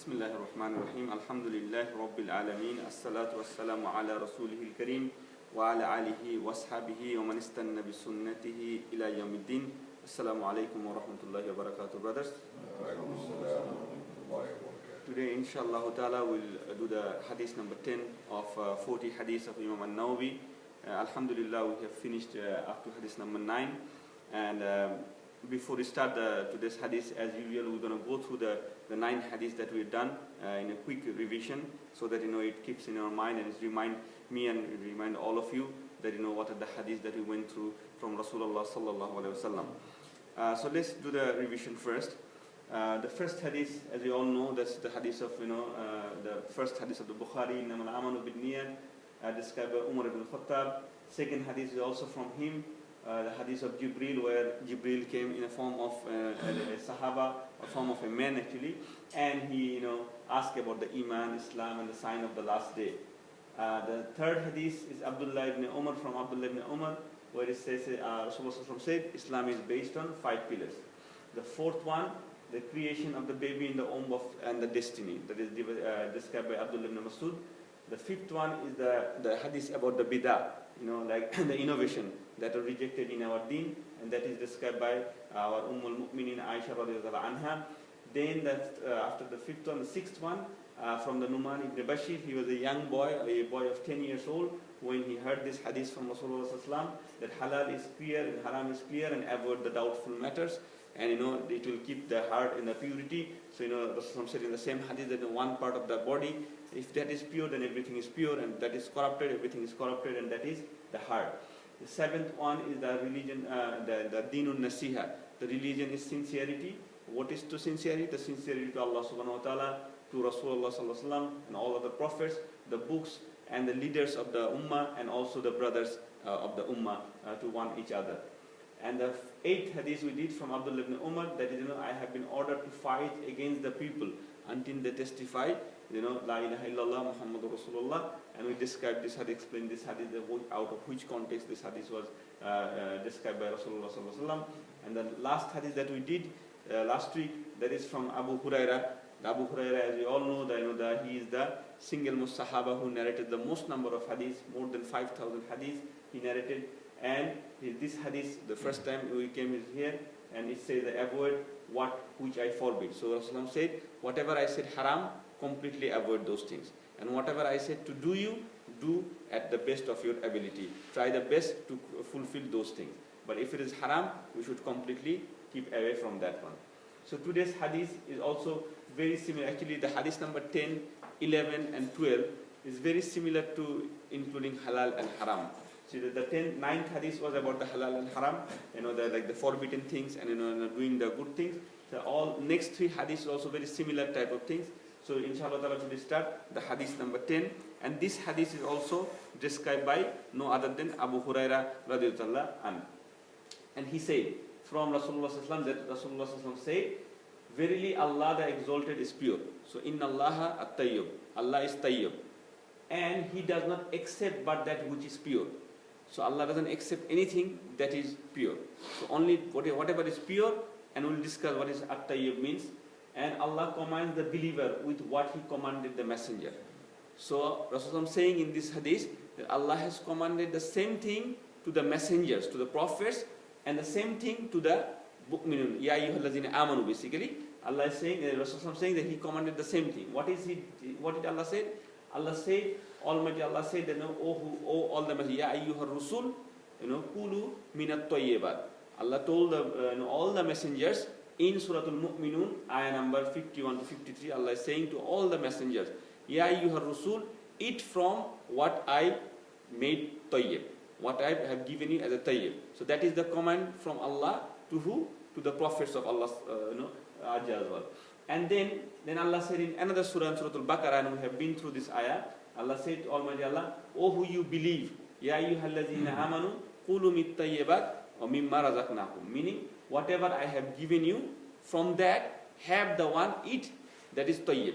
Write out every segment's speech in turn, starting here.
بسم الله الرحمن الرحيم الحمد لله رب العالمين الصلاة والسلام على رسوله الكريم وعلى آله وصحبه ومن استنى بسنته إلى يوم الدين. Assalamu alaikum wa rahmatullahi wa barakatuh, brothers. Today, inshallah ta'ala, we'll do the hadith number 10 of 40 hadiths of Imam An-Nawawi. Alhamdulillah, we have finished up to hadith number 9. And before we start today's hadith, as usual, we're going to go through the 9 hadiths that we've done in a quick revision, so that it keeps in our mind, and it remind me and remind all of you that what are the hadiths that we went through from Rasulullah sallallahu alaihi wasallam. So let's do the revision first. The first hadith, as you all know, that's the hadith of the first hadith of the Bukhari, Innamal Amanu bin-Niyyat, described by Umar ibn Khattab. Second hadith is also from him, the hadith of Jibril, where Jibril came in a form of a Sahaba, a form of a man actually, and he asked about the Iman, Islam, and the sign of the last day. The third hadith is Abdullah ibn Umar, from Abdullah ibn Umar, where it says, Rasulullah said, Islam is based on 5 pillars. The fourth one, the creation of the baby in the womb and the destiny, that is described by Abdullah ibn Masud. The fifth one is the hadith about the bid'ah, like the innovation that are rejected in our deen, and that is described by our Ummul-Mu'minin Aisha radhiyallahu anha. Then after the fifth one, the sixth one, from the Numan ibn Bashir, he was a young boy, a boy of 10 years old, when he heard this hadith from Rasulullah sallallahu, that halal is clear and haram is clear, and avoid the doubtful matters, and it will keep the heart in the purity. So Rasulullah said in the same hadith that one part of the body, if that is pure, then everything is pure, and that is corrupted, everything is corrupted, and that is the heart. The seventh one is the religion, the Dinun Nasiha. The religion is sincerity. What is to sincerity? The sincerity to Allah subhanahu wa ta'ala, to Rasulullah sallallahu alaihi wasallam, and all of the prophets, the books, and the leaders of the ummah, and also the brothers of the ummah to one each other. And the eighth hadith we did from Abdullah ibn Umar, that is, I have been ordered to fight against the people until they testify, La ilaha illallah Muhammadur Rasulullah. And we described this hadith, explained this hadith, out of which context this hadith was described by Rasulullah sallallahu alaihi wasallam. And the last hadith that we did last week, that is from Abu Huraira. Abu Huraira, as we all know, that he is the single most Sahaba who narrated the most number of hadiths, more than 5,000 hadiths he narrated. And this hadith, the first time we came is here, and it says, avoid which I forbid. So Rasulullah said, whatever I said haram, completely avoid those things. And whatever I said to do at the best of your ability. Try the best to fulfill those things. But if it is haram, we should completely keep away from that one. So today's hadith is also very similar. Actually, the hadith number 10, 11, and 12 is very similar to including halal and haram. So the 9th hadith was about the halal and haram, the forbidden things, and doing the good things. So all next 3 hadiths are also very similar type of things. So inshallah ta'ala, today start the hadith number 10, and this hadith is also described by no other than Abu Huraira radhiyallahu anhu. And he said from Rasulullah sallallahu alaihi wasallam, that Rasulullah sallallahu alaihi wasallam said, verily Allah the exalted is pure. So inna Allah at-tayyib, Allah is tayyib, and He does not accept but that which is pure. So Allah doesn't accept anything that is pure. So only whatever is pure, and we'll discuss what is at-tayyib means. And Allah commands the believer with what He commanded the messenger. So Rasulullah is saying in this hadith that Allah has commanded the same thing to the messengers, to the prophets, and the same thing to the mu'minun. Ya ayyuhallazina amanu, basically. Allah is saying, Rasulullah is saying that He commanded the same thing. What did Allah say? Allah said, Almighty Allah said that, all the messengers, Ya ayyuhar rusul, kulu minat tayyibat. Allah told all the messengers in Surah Al-Mu'minun, ayah number 51 to 53, Allah is saying to all the messengers, Ya ayyuhar rusul, eat from what I made tayyib, what I have given you as a tayyib. So that is the command from Allah to who? To the prophets of Allah, as well. And then Allah said in another surah, Surah Al-Baqarah, and we have been through this ayah, Allah said to Almighty Allah, O who you believe, Ya ayyuhallazina amanu, qulu mit tayyibat wa mimma razaqnakum. Meaning, whatever I have given you, from that, have the one eat that is tayyib.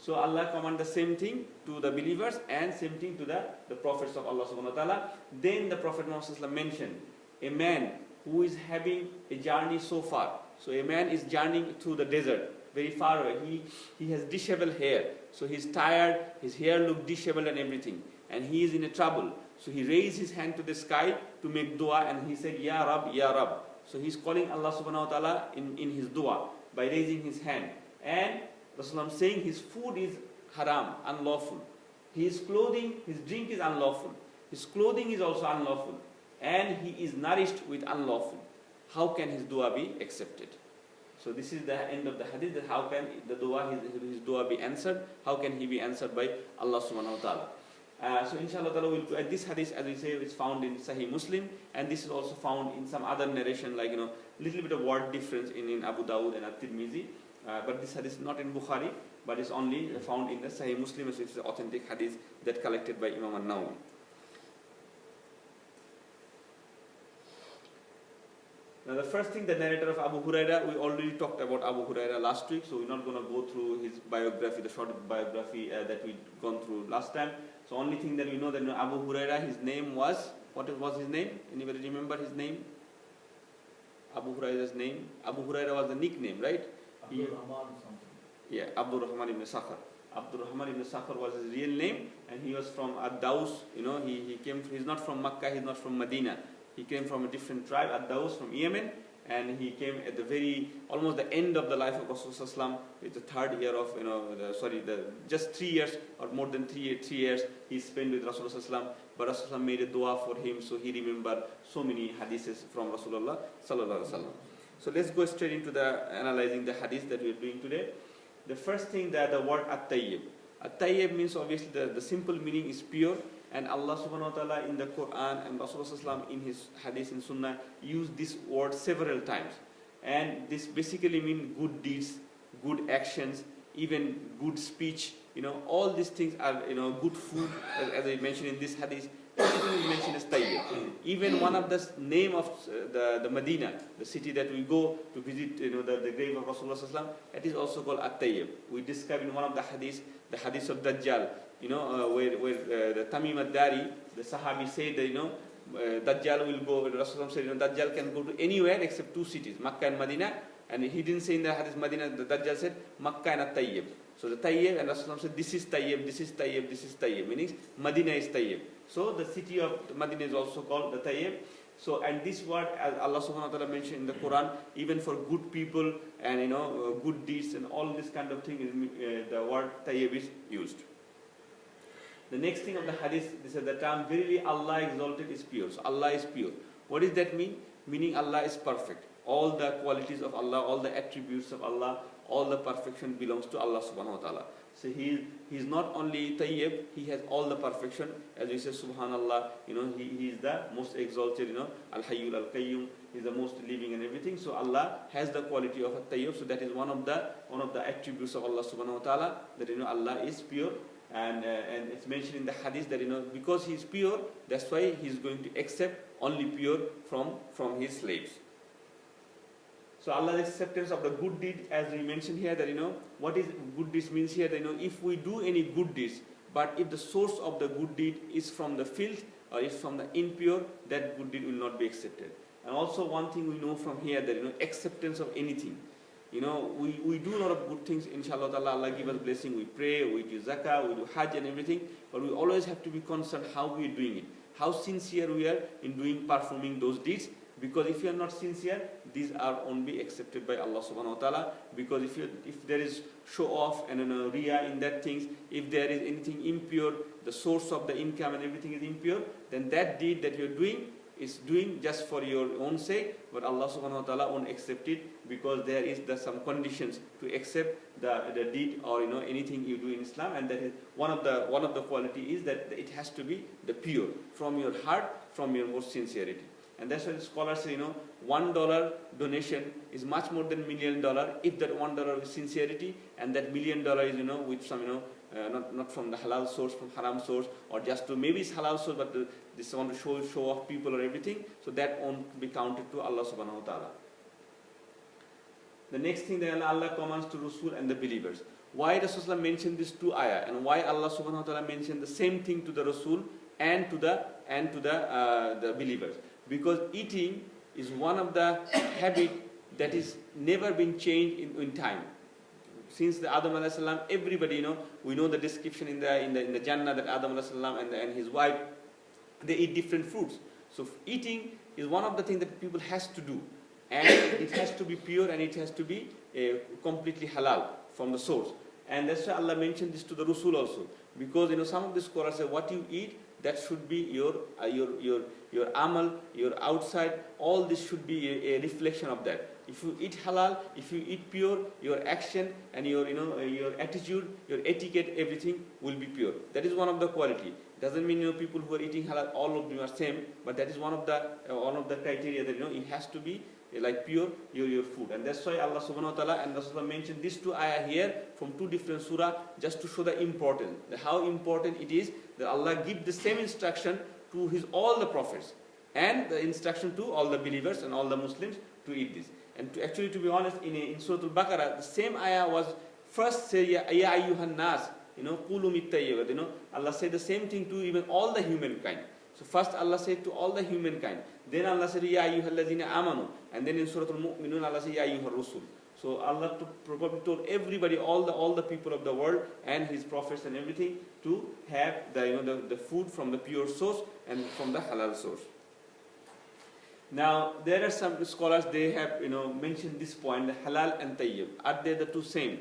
So Allah command the same thing to the believers, and same thing to the prophets of Allah subhanahu wa ta'ala. Then the Prophet Muhammad mentioned a man who is having a journey so far. So a man is journeying through the desert, very far away. He has disheveled hair. So he's tired, his hair looked disheveled and everything. And he is in a trouble. So he raised his hand to the sky to make dua, and he said, Ya Rab, Ya Rab. So he's calling Allah subhanahu wa ta'ala in his dua by raising his hand. And Rasulullah saying his food is haram, unlawful. His clothing, his drink is unlawful. His clothing is also unlawful. And he is nourished with unlawful. How can his dua be accepted? So this is the end of the hadith, that how can the dua, his dua be answered? How can he be answered by Allah subhanahu wa ta'ala? So inshallah ta'ala, this hadith, as we say, is found in Sahih Muslim, and this is also found in some other narration, like, little bit of word difference in Abu Dawud and At-Tirmidhi. But this hadith is not in Bukhari, but it's only found in the Sahih Muslim, so it's the authentic hadith that collected by Imam An-Nawawi. Now the first thing, the narrator of Abu Huraira, we already talked about Abu Huraira last week, so we're not going to go through his biography, the short biography that we'd gone through last time. So only thing that we know that Abu Huraira, his name was, what was his name? Anybody remember his name? Abu Huraira's name? Abu Huraira was the nickname, right? Abdul Rahman something. Yeah, Abdul Rahman ibn Sakhar. Abdul Rahman ibn Sakhar was his real name, and he was from Ad-Daws. He came. He's not from Makkah. He's not from Medina. He came from a different tribe, Ad-Daws, from Yemen, and he came at the almost the end of the life of Rasulullah. It's the third year of, just 3 years or more than 3 years he spent with Rasulullah. But Rasulullah made a dua for him, so he remembered so many hadiths from Rasulullah sallallahu alaihi wasallam. So let's go straight into the analyzing the hadith that we are doing today. The first thing, that the word at-tayyib. At-tayyib means, obviously the simple meaning is pure, and Allah subhanahu wa ta'ala in the Quran and Rasulullah in his hadith and sunnah used this word several times. And this basically means good deeds, good actions, even good speech. All these things are, good food, as I mentioned in this hadith. Everything is mentioned as tayyib. Even one of the name of the Medina, the city that we go to visit, the grave of Rasulullah, that is also called at-tayyib. We describe in one of the hadith of Dajjal, where the Tamim ad-Dari, the Sahabi said that, Dajjal will go, Rasulullah said, Dajjal can go to anywhere except two cities, Makkah and Medina. And he didn't say in the hadith Medina, the Dajjal said Makkah and at-tayyib. So the tayyib, and Rasulullah said, this is tayyib, this is tayyib, this is tayyib, meaning Medina is tayyib. So the city of Medina is also called the tayyib. So, and this word, as Allah subhanahu wa ta'ala mentioned in the Quran, even for good people and good deeds and all this kind of thing, the word tayyib is used. The next thing of the hadith, this is the term, verily Allah exalted is pure. So Allah is pure. What does that mean? Meaning Allah is perfect. All the qualities of Allah, all the attributes of Allah, all the perfection belongs to Allah subhanahu wa ta'ala. So he's not only tayyib, he has all the perfection. As we say, subhanallah, he is the most exalted, al-hayyul al-qayyum, he's the most living and everything. So Allah has the quality of a tayyib. So that is one of the attributes of Allah subhanahu wa ta'ala, that Allah is pure. And it's mentioned in the hadith that because he is pure, that's why he is going to accept only pure from his slaves. So Allah's acceptance of the good deed, as we mentioned here, that what is good deeds means here, that if we do any good deeds, but if the source of the good deed is from the filth or is from the impure, that good deed will not be accepted. And also one thing we know from here, that acceptance of anything. We do a lot of good things, inshallah ta'ala, Allah give us blessing, we pray, we do zakah, we do hajj and everything, but we always have to be concerned how we are doing it, how sincere we are in performing those deeds. Because if you are not sincere, these are only accepted by Allah subhanahu wa ta'ala. Because if there is show off and riya in that things, if there is anything impure, the source of the income and everything is impure, then that deed that you are doing is doing just for your own sake, but Allah subhanahu wa ta'ala won't accept it, because there is some conditions to accept the deed or anything you do in Islam, and that is one of the quality is that it has to be the pure from your heart, from your most sincerity. And that's why the scholars say, $1 donation is much more than $1 million if that $1 is sincerity, and that $1 million is, with some, not from the halal source, from haram source, or just to, maybe it's halal source, but this want to show off people or everything, so that won't be counted to Allah subhanahu wa ta'ala. The next thing that Allah commands to Rasul and the believers. Why Rasulullah mentioned these two ayah, and why Allah subhanahu wa ta'ala mentioned the same thing to the Rasul and to the believers? Because eating is one of the habit that is never been changed in time. since the Adam alayhi salam, everybody, we know the description in the Jannah that Adam alayhi salam and his wife, they eat different fruits. So eating is one of the things that people has to do, and it has to be pure and it has to be completely halal from the source. And that's why Allah mentioned this to the Rasul also, because some of the scholars say what you eat, that should be your amal, your outside. All this should be a reflection of that. If you eat halal, if you eat pure, your action and your attitude, your etiquette, everything will be pure. That is one of the quality. Doesn't mean people who are eating halal, all of them are same, but that is one of the criteria that it has to be like pure your food. And that's why Allah subhanahu wa ta'ala and Rasulullah mentioned these two ayah here from two different surah, just to show the importance, how important it is that Allah give the same instruction to all the prophets, and the instruction to all the believers and all the Muslims to eat this. And to be honest, in Surah Al-Baqarah, the same ayah was first say, Ya ayyuhan nas, qulu mit tayyibat. Allah said the same thing to even all the humankind. So first Allah said to all the humankind. Then Allah said, Ya ayyuhallazina amanu. And then in Surah Al-Mu'minun, Allah said, Ya ayyuhar rusul. So Allah probably told everybody, all the people of the world and His prophets and everything, to have the food from the pure source and from the halal source. Now there are some scholars, they have mentioned this point, the halal and tayyib. Are they the two same?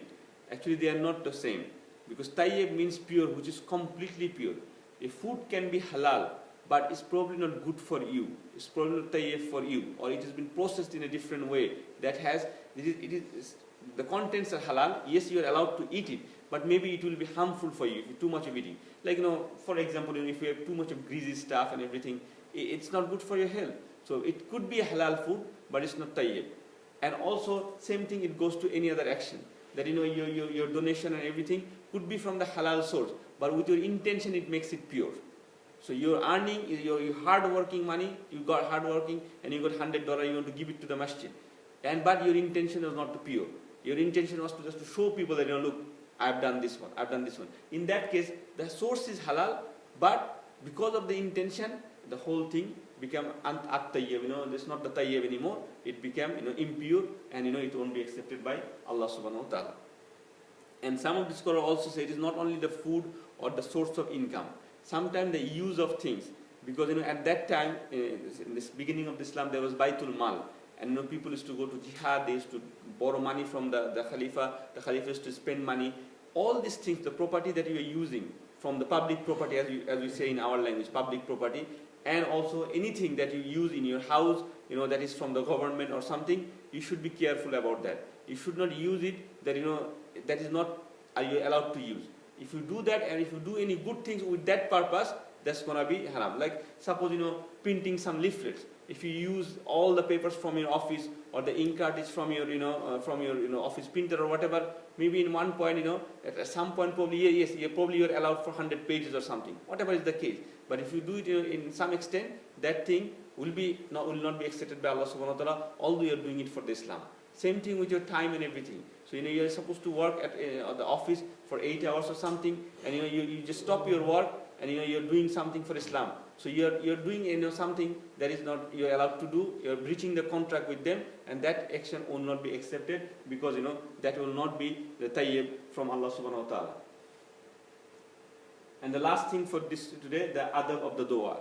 Actually they are not the same, because tayyib means pure, which is completely pure. A food can be halal, but it's probably not good for you. It's probably not tayyib for you, or it has been processed in a different way. That has the contents are halal. Yes, you are allowed to eat it, but maybe it will be harmful for you if you too much of eating. Like for example, if you have too much of greasy stuff and everything, it's not good for your health. So it could be a halal food, but it's not tayyib. And also same thing, it goes to any other action. That your donation and everything could be from the halal source, but with your intention it makes it pure. So you're earning your hard-working money, you got hard-working, and you got $100, you want to give it to the masjid. But your intention was not to pure. Your intention was just to show people that, look, I've done this one, I've done this one. In that case, the source is halal, but because of the intention, the whole thing became at-tayyib. It's not the tayyib anymore. It became impure, and it won't be accepted by Allah subhanahu wa ta'ala. And some of the scholars also say it is not only the food or the source of income. Sometimes the use of things, because at that time, in this beginning of Islam, there was Baitul Mal, and people used to go to jihad, they used to borrow money from the Khalifa, the Khalifa used to spend money. All these things, the property that you are using from the public property, as we say in our language, public property, and also anything that you use in your house, that is from the government or something, you should be careful about that. You should not use it that that is not are you allowed to use. If you do that, and if you do any good things with that purpose, that's gonna be haram. Like suppose printing some leaflets. If you use all the papers from your office, or the ink cartridge from your office printer or whatever, maybe in one point at some point probably you're allowed for 100 pages or something, whatever is the case. But if you do it in some extent, that thing will not be accepted by Allah subhanahu wa ta'ala, although you're doing it for the Islam. Same thing with your time and everything. So you're supposed to work at the office for 8 hours or something, and you just stop your work, and you're doing something for Islam. So you're doing something that is not you're allowed to do. You're breaching the contract with them, and that action will not be accepted, because that will not be the tayyib from Allah subhanahu wa ta'ala. And the last thing for this today, the adab of the dua.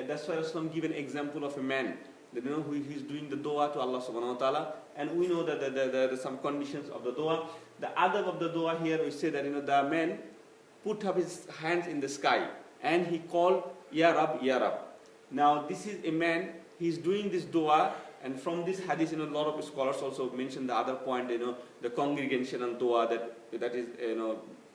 That's why Islam give an example of a man, who is doing the dua to Allah subhanahu wa ta'ala. And we know that there are some conditions of the dua. The adab of the dua here, we say that the man put up his hands in the sky, and he called, Ya Rab, Ya Rab. Now this is a man, he's doing this dua, and from this hadith, a lot of scholars also mention the other point, the congregational dua, that is,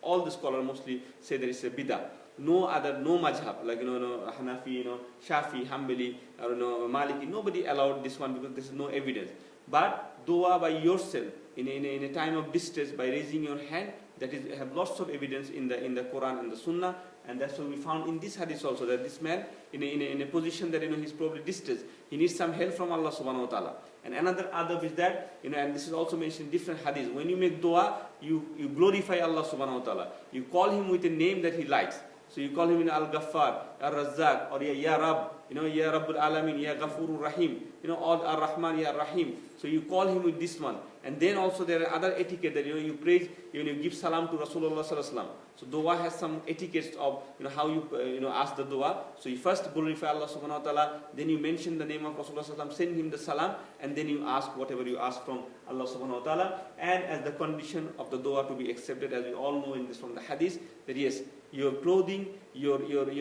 all the scholars mostly say that it's a bid'ah. No mazhab, like Hanafi, Shafi, Hanbali, or Maliki, nobody allowed this one, because there is no evidence. But dua by yourself in a time of distress, by raising your hand, that is have lots of evidence in the Quran and the Sunnah. And that's what we found in this hadith also, that this man in a position that he's probably distressed, he needs some help from Allah subhanahu wa ta'ala. And another adab is that, and this is also mentioned in different hadiths, when you make dua, you glorify Allah subhanahu wa ta'ala. You call him with a name that he likes. So you call him Al-Ghaffar, Al-Razzaq, or Ya Rab, Ya Rabbul Alamin, Ya Ghafurur Rahim, all Ar-Rahman, Ya Rahim. So you call him with this one. And then also there are other etiquette that, you praise, you give salam to Rasulullah sallallahu alaihi wasallam. So dua has some etiquettes of, how you, ask the dua. So you first glorify Allah subhanahu wa ta'ala, then you mention the name of Rasulullah sallallahu alaihi wasallam, send him the salam, and then you ask whatever you ask from Allah subhanahu wa ta'ala. And as the condition of the dua to be accepted, as we all know in this from the hadith, that yes, your clothing, your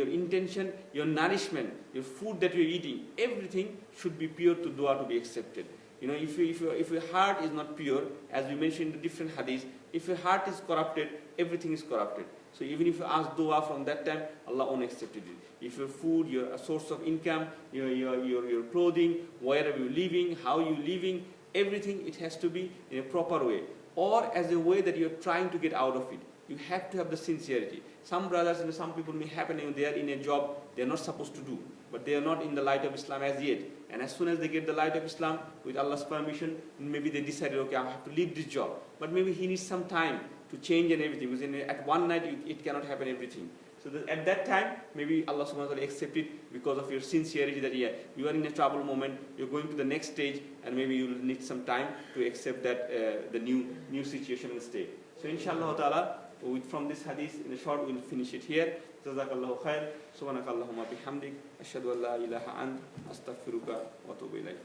intention, your nourishment, your food that you're eating, everything should be pure to dua to be accepted. If your heart is not pure, as we mentioned in the different hadiths, if your heart is corrupted, everything is corrupted. So even if you ask dua from that time, Allah won't accept it. If your food, your source of income, your clothing, wherever you're living, how you're living, everything, it has to be in a proper way, or as a way that you're trying to get out of it. You have to have the sincerity. Some brothers and some people may happen, they are in a job they're not supposed to do, but they are not in the light of Islam as yet. And as soon as they get the light of Islam, with Allah's permission, maybe they decided, okay, I have to leave this job. But maybe he needs some time to change and everything, because at one night it cannot happen everything. So at that time, maybe Allah subhanahu wa ta'ala accept it because of your sincerity, that you are in a trouble moment, you're going to the next stage, and maybe you will need some time to accept that the new situation and state. So inshallah ta'ala, from this hadith, in a short, we'll finish it here. Jazakallahu khair. Subhanakallahumma bihamdik. Ashhadu an la ilaha ant. Astaghfiruka wa atubu ilayk.